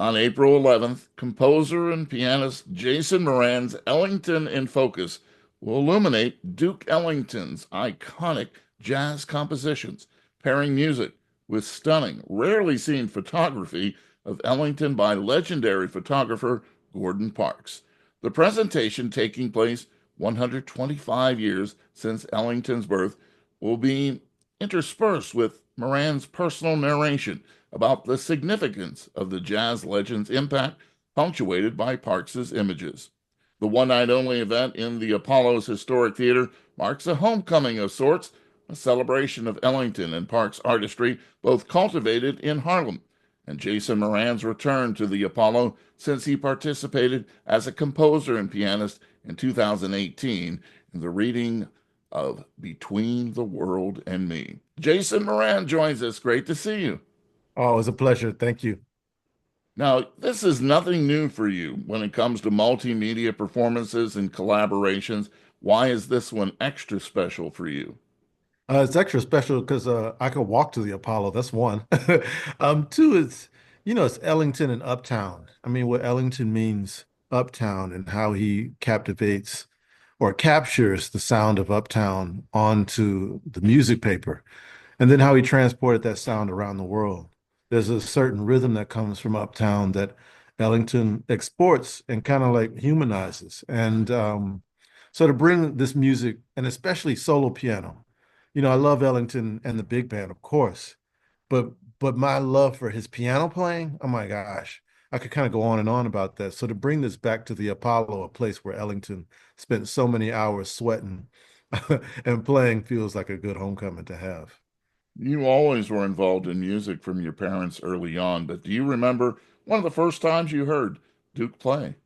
On April 11th, composer and pianist Jason Moran's Ellington in Focus will illuminate Duke Ellington's iconic jazz compositions, pairing music with stunning, rarely seen photography of Ellington by legendary photographer Gordon Parks. The presentation, taking place 125 years since Ellington's birth, will be interspersed with Moran's personal narration about the significance of the jazz legend's impact, punctuated by Parks's images. The one-night only event in the Apollo's Historic Theater marks a homecoming of sorts, a celebration of Ellington and Parks' artistry, both cultivated in Harlem, and Jason Moran's return to the Apollo since he participated as a composer and pianist in 2018 in the reading of Between the World and Me. Jason Moran joins us. Great to see you. Oh, it was a pleasure. Thank you. Now, this is nothing new for you when it comes to multimedia performances and collaborations. Why is this one extra special for you? It's extra special because I could walk to the Apollo. That's one. Two is, it's Ellington and Uptown. I mean, what Ellington means Uptown and how he captivates or captures the sound of Uptown onto the music paper, and then how he transported that sound around the world. There's a certain rhythm that comes from Uptown that Ellington exports and kind of like humanizes. And so to bring this music, and especially solo piano, I love Ellington and the big band, of course, but my love for his piano playing, oh my gosh, I could kind of go on and on about that. So to bring this back to the Apollo, a place where Ellington spent so many hours sweating and playing, feels like a good homecoming to have. You always were involved in music from your parents early on, but do you remember one of the first times you heard Duke play?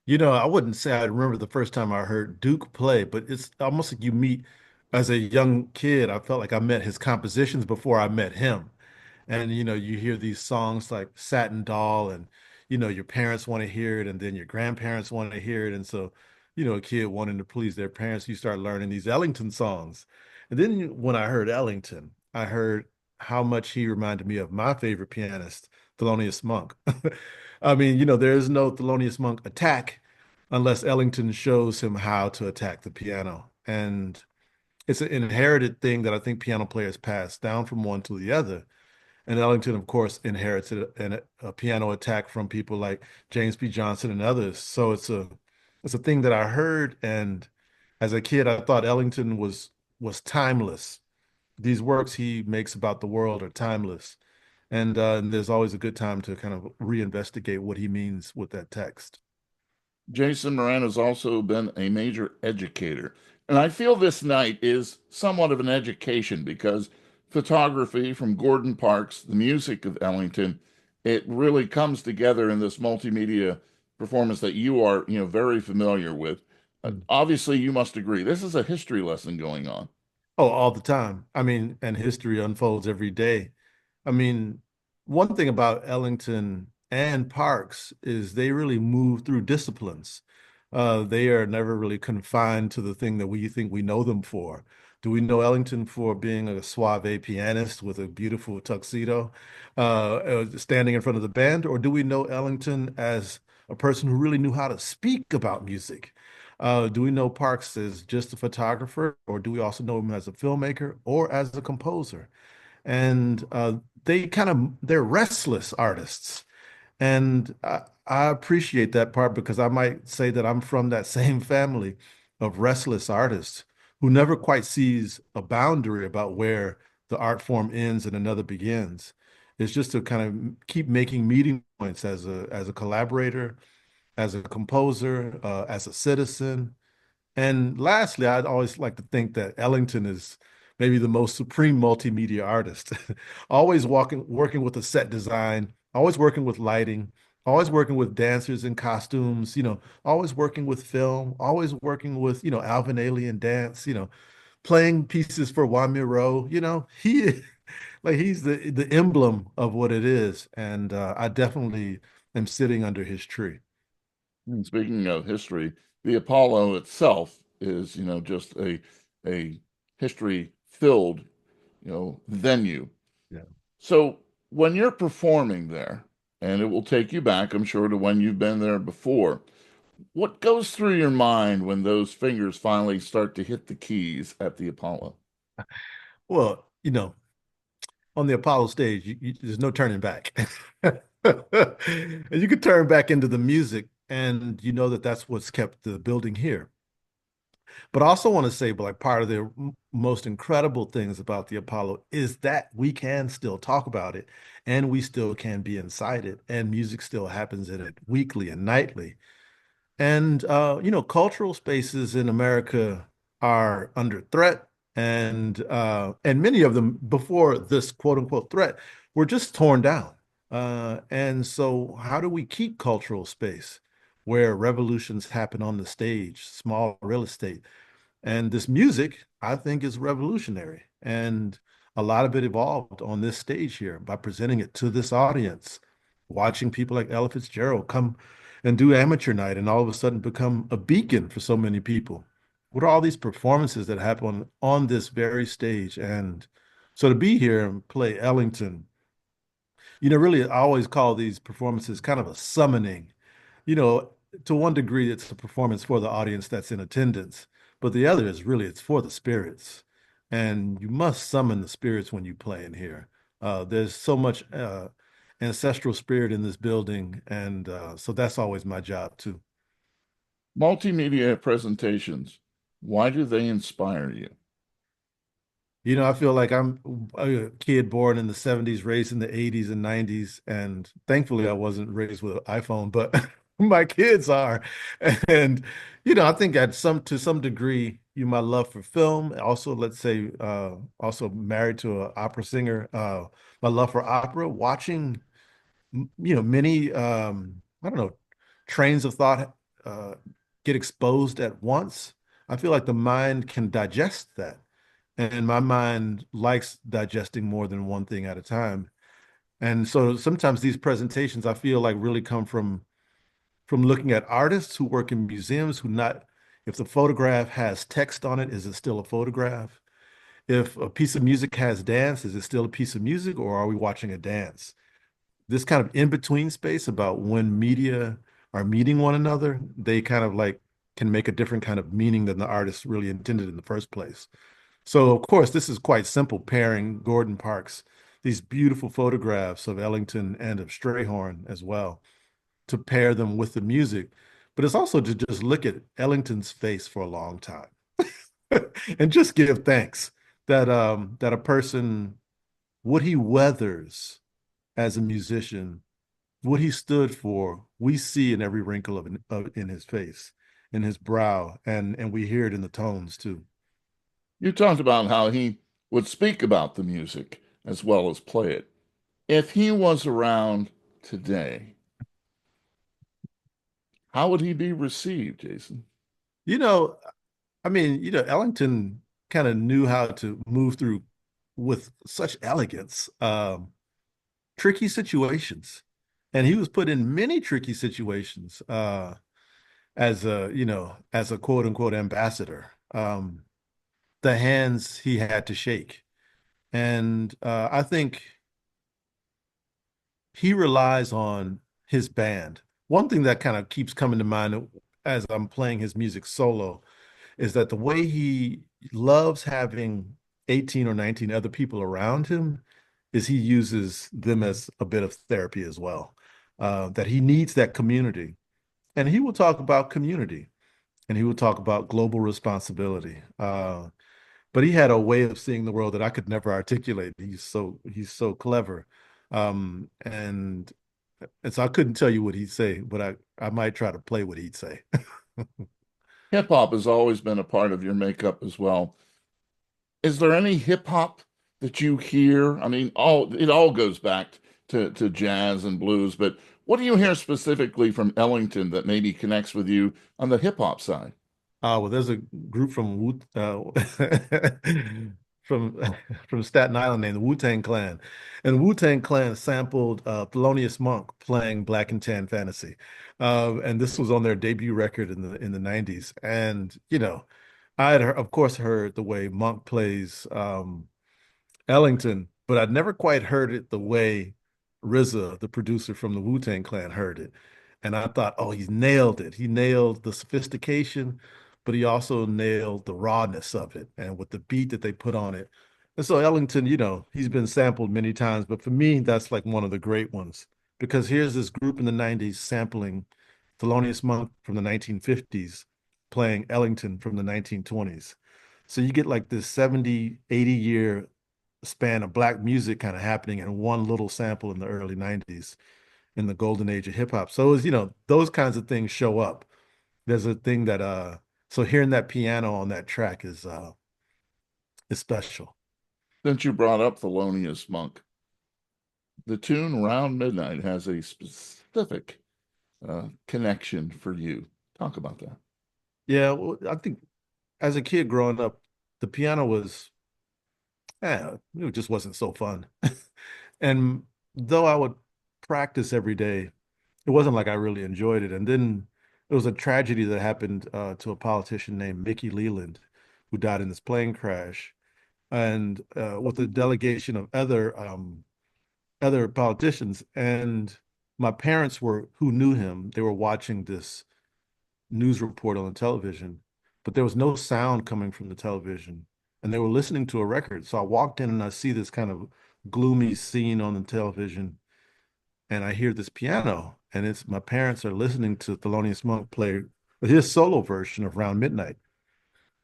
I wouldn't say I remember the first time I heard Duke play, but it's almost like you meet as a young kid. I felt like I met his compositions before I met him. And you hear these songs like Satin Doll, and your parents want to hear it, and then your grandparents want to hear it. And so, a kid wanting to please their parents, you start learning these Ellington songs. And then when I heard Ellington, I heard how much he reminded me of my favorite pianist, Thelonious Monk. I mean, there is no Thelonious Monk attack unless Ellington shows him how to attack the piano. And it's an inherited thing that I think piano players pass down from one to the other. And Ellington, of course, inherited a piano attack from people like James P. Johnson and others. So it's a thing that I heard, and as a kid, I thought Ellington was timeless. These works he makes about the world are timeless, and there's always a good time to kind of reinvestigate what he means with that text. Jason Moran has also been a major educator. And I feel this night is somewhat of an education because photography from Gordon Parks, the music of Ellington, it really comes together in this multimedia performance that you are, very familiar with. Mm. Obviously, you must agree. This is a history lesson going on. Oh, all the time. I mean, and history unfolds every day. I mean, one thing about Ellington and Parks is they really move through disciplines. They are never really confined to the thing that we think we know them for. Do we know Ellington for being a suave pianist with a beautiful tuxedo, standing in front of the band, or do we know Ellington as a person who really knew how to speak about music? Do we know Parks as just a photographer, or do we also know him as a filmmaker or as a composer? And they're restless artists. And I appreciate that part because I might say that I'm from that same family of restless artists who never quite sees a boundary about where the art form ends and another begins. It's just to kind of keep making meeting points as a collaborator, as a composer, as a citizen. And lastly, I'd always like to think that Ellington is maybe the most supreme multimedia artist. Always working with a set design, always working with lighting, always working with dancers in costumes, always working with film, always working with, Alvin Ailey dance, playing pieces for Juan Miro, he's the emblem of what it is. And I definitely am sitting under his tree. And speaking of history, the Apollo itself is, just a history filled, venue. Yeah. So when you're performing there, and it will take you back, I'm sure, to when you've been there before. What goes through your mind when those fingers finally start to hit the keys at the Apollo? Well, on the Apollo stage, there's no turning back. And you could turn back into the music, and you know that that's what's kept the building here. But I also want to say, like, part of the most incredible things about the Apollo is that we can still talk about it, and we still can be inside it, and music still happens in it weekly and nightly. And cultural spaces in America are under threat, and many of them before this quote unquote threat were just torn down. And so, how do we keep cultural space where revolutions happen on the stage, small real estate? And this music, I think, is revolutionary. And a lot of it evolved on this stage here by presenting it to this audience, watching people like Ella Fitzgerald come and do amateur night and all of a sudden become a beacon for so many people. What are all these performances that happen on this very stage? And so to be here and play Ellington, really, I always call these performances kind of a summoning. You know, to one degree, it's a performance for the audience that's in attendance, but the other is really it's for the spirits, and you must summon the spirits when you play in here. There's so much ancestral spirit in this building, and so that's always my job too. Multimedia presentations, why do they inspire you? I feel like I'm a kid born in the 70s, raised in the 80s and 90s, and thankfully I wasn't raised with an iPhone, but my kids are. And I think at some to some degree, my love for film, also let's say also married to an opera singer, my love for opera, watching many I don't know, trains of thought get exposed at once. I feel like the mind can digest that. And my mind likes digesting more than one thing at a time. And so sometimes these presentations I feel like really come from looking at artists who work in museums who not if the photograph has text on it, is it still a photograph? If a piece of music has dance, is it still a piece of music or are we watching a dance? This kind of in-between space about when media are meeting one another, they kind of like can make a different kind of meaning than the artist really intended in the first place. So, of course, this is quite simple pairing Gordon Parks, these beautiful photographs of Ellington and of Strayhorn as well, to pair them with the music. But it's also to just look at Ellington's face for a long time and just give thanks that a person, what he weathers as a musician, what he stood for, we see in every wrinkle in his face, in his brow, and we hear it in the tones too. You talked about how he would speak about the music as well as play it. If he was around today, how would he be received, Jason? You know, I mean, Ellington kind of knew how to move through with such elegance, tricky situations. And he was put in many tricky situations as a quote unquote ambassador. The hands he had to shake. And I think he relies on his band. One thing that kind of keeps coming to mind as I'm playing his music solo is that the way he loves having 18 or 19 other people around him is he uses them as a bit of therapy as well. That he needs that community. And he will talk about community and he will talk about global responsibility. But he had a way of seeing the world that I could never articulate. He's so clever. And so I couldn't tell you what he'd say, but I might try to play what he'd say. Hip hop has always been a part of your makeup as well. Is there any hip hop that you hear? I mean, it all goes back to jazz and blues, but what do you hear specifically from Ellington that maybe connects with you on the hip hop side? Well, there's a group from from from Staten Island named the Wu-Tang Clan, and the Wu-Tang Clan sampled Thelonious Monk playing Black and Tan Fantasy, and this was on their debut record in the 90s. And I had of course heard the way Monk plays Ellington, but I'd never quite heard it the way RZA, the producer from the Wu-Tang Clan, heard it. And I thought, oh, he's nailed it. He nailed the sophistication, but he also nailed the rawness of it and with the beat that they put on it. And so Ellington, he's been sampled many times, but for me, that's like one of the great ones because here's this group in the 90s sampling Thelonious Monk from the 1950s, playing Ellington from the 1920s. So you get like this 70, 80-year span of black music kind of happening in one little sample in the early 90s in the golden age of hip hop. So it was, those kinds of things show up. There's a thing that so hearing that piano on that track is special. Since you brought up Thelonious Monk, the tune Round Midnight has a specific connection for you. Talk about that. Yeah, well, I think as a kid growing up, the piano was it just wasn't so fun. And though I would practice every day, it wasn't like I really enjoyed it. And then there was a tragedy that happened to a politician named Mickey Leland, who died in this plane crash. And with a delegation of other politicians. And my parents were who knew him. They were watching this news report on the television, but there was no sound coming from the television, and they were listening to a record. So I walked in and I see this kind of gloomy scene on the television, and I hear this piano, and it's my parents are listening to Thelonious Monk play his solo version of Round Midnight.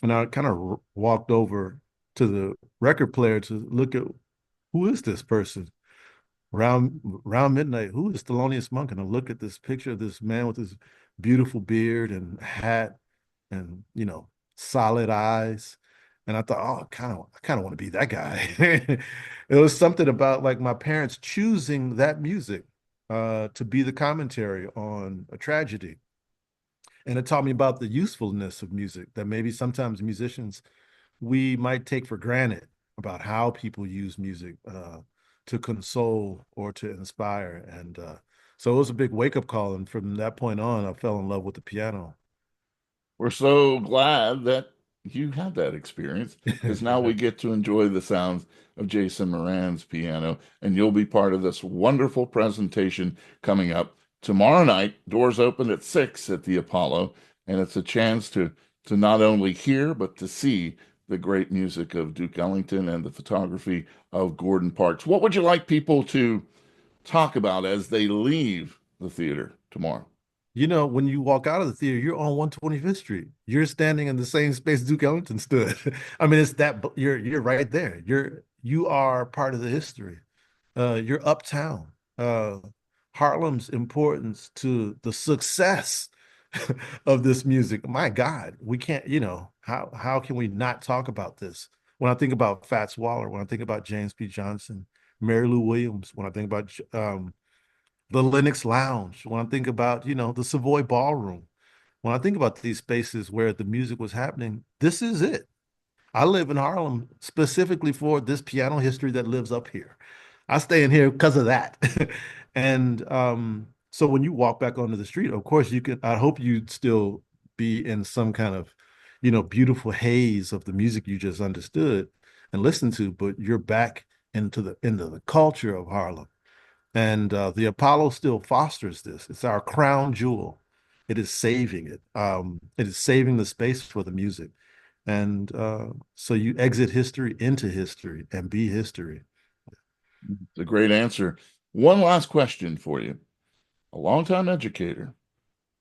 And I kind of walked over to the record player to look at who is this person. Round midnight, who is Thelonious Monk? And I look at this picture of this man with his beautiful beard and hat and solid eyes. And I thought, oh, I kind of want to be that guy. It was something about like my parents choosing that music to be the commentary on a tragedy. And it taught me about the usefulness of music that maybe sometimes musicians we might take for granted about how people use music to console or to inspire. And so it was a big wake up call. And from that point on, I fell in love with the piano. We're so glad that you had that experience because now we get to enjoy the sounds of Jason Moran's piano, and you'll be part of this wonderful presentation coming up tomorrow night. Doors open at 6 at the Apollo, and it's a chance to not only hear but to see the great music of Duke Ellington and the photography of Gordon Parks. What would you like people to talk about as they leave the theater tomorrow? When you walk out of the theater, you're on 125th Street. You're standing in the same space Duke Ellington stood. I mean, it's that you're right there. You are part of the history. You're uptown. Harlem's importance to the success of this music. My God, we can't, how can we not talk about this? When I think about Fats Waller, when I think about James P. Johnson, Mary Lou Williams, when I think about the Lenox Lounge, when I think about, the Savoy Ballroom, when I think about these spaces where the music was happening, this is it. I live in Harlem specifically for this piano history that lives up here. I stay in here because of that. And so when you walk back onto the street, of course I hope you'd still be in some kind of, beautiful haze of the music you just understood and listened to, but you're back into the culture of Harlem. And the Apollo still fosters this. It's our crown jewel. It is saving it. It is saving the space for the music. And so you exit history into history and be history. It's a great answer. One last question for you. A longtime educator,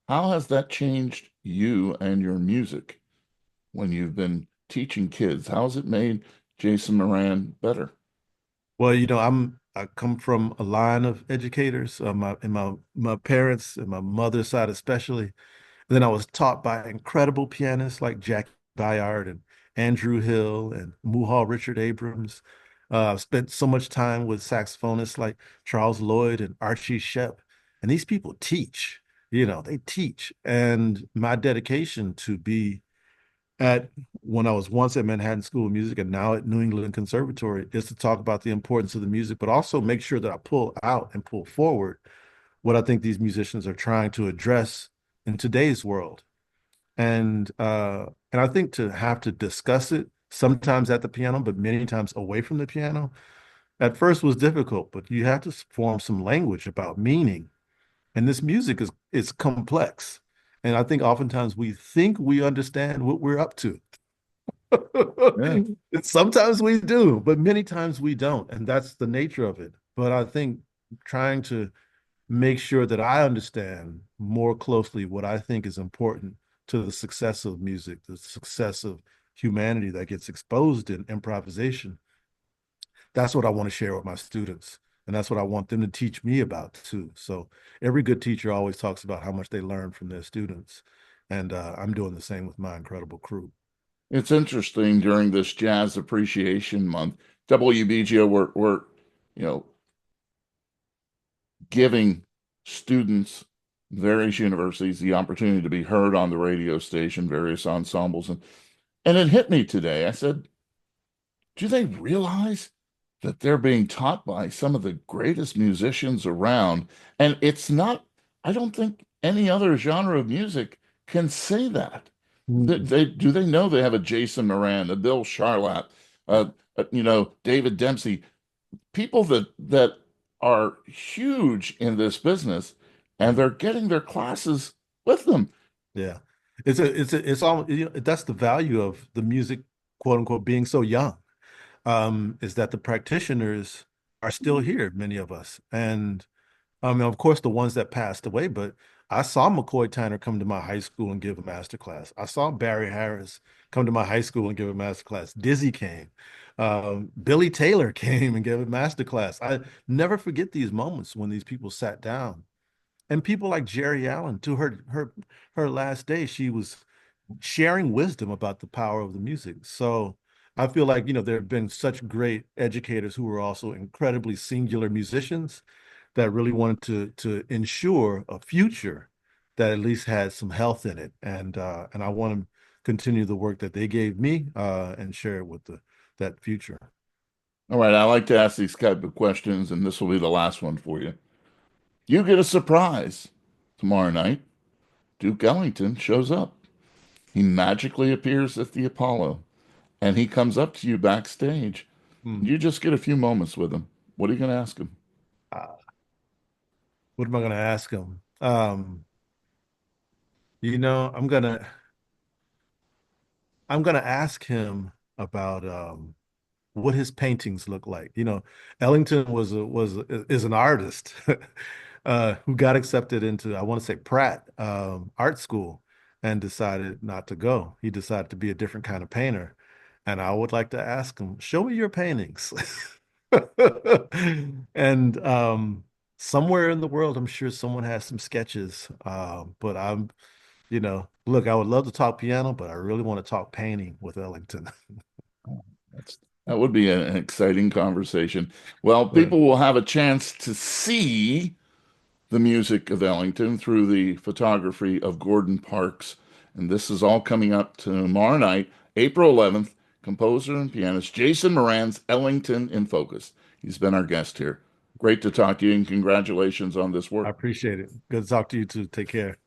how has that changed you and your music when you've been teaching kids? How has it made Jason Moran better? Well, I come from a line of educators, my parents and my mother's side especially. And then I was taught by incredible pianists like Jackie Bayard and Andrew Hill and Muhal Richard Abrams. I've spent so much time with saxophonists like Charles Lloyd and Archie Shepp. And these people teach, they teach. And my dedication to be at when I was once at Manhattan School of Music and now at New England Conservatory is to talk about the importance of the music, but also make sure that I pull out and pull forward what I think these musicians are trying to address in today's world. And I think to have to discuss it sometimes at the piano, but many times away from the piano, at first was difficult, but you have to form some language about meaning. And this music is complex. And I think oftentimes we think we understand what we're up to. Yeah. Sometimes we do, but many times we don't. And that's the nature of it. But I think trying to make sure that I understand more closely what I think is important to the success of music, the success of humanity that gets exposed in improvisation. That's what I want to share with my students. And that's what I want them to teach me about too. So every good teacher always talks about how much they learn from their students. And I'm doing the same with my incredible crew. It's interesting during this Jazz Appreciation Month, WBGO, you know, giving students, various universities, the opportunity to be heard on the radio station, various ensembles. And it hit me today. I said, do they realize that they're being taught by some of the greatest musicians around? And it's not, I don't think any other genre of music can say that. Mm. Do they know they have a Jason Moran, a Bill Charlap, David Dempsey, people that are huge in this business, and they're getting their classes with them. Yeah. It's all, that's the value of the music, quote unquote, being so young, is that the practitioners are still here, many of us. And I mean, of course, the ones that passed away, but I saw McCoy Tyner come to my high school and give a master class. I saw Barry Harris come to my high school and give a master class. Dizzy came. Billy Taylor came and gave a master class. I never forget these moments when these people sat down. And people like Jerry Allen, to her last day, she was sharing wisdom about the power of the music. So I feel like, there have been such great educators who were also incredibly singular musicians that really wanted to ensure a future that at least had some health in it. And I want to continue the work that they gave me and share it with that future. All right, I like to ask these type of questions, and this will be the last one for you. You get a surprise tomorrow night. Duke Ellington shows up. He magically appears at the Apollo, and he comes up to you backstage. Hmm. You just get a few moments with him. What are you going to ask him? Uh, what am I going to ask him? I'm gonna ask him about what his paintings look like. Ellington is an artist who got accepted into, I want to say, Pratt art school and decided not to go. He decided to be a different kind of painter. And I would like to ask him, show me your paintings. And somewhere in the world, I'm sure someone has some sketches. But look, I would love to talk piano, but I really want to talk painting with Ellington. That's, that would be an exciting conversation. Well, Right. people will have a chance to see the music of Ellington through the photography of Gordon Parks. And this is all coming up tomorrow night, April 11th. Composer and pianist Jason Moran's Ellington in Focus. He's been our guest here. Great to talk to you and congratulations on this I work. appreciate it. Good to talk to you too. Take care.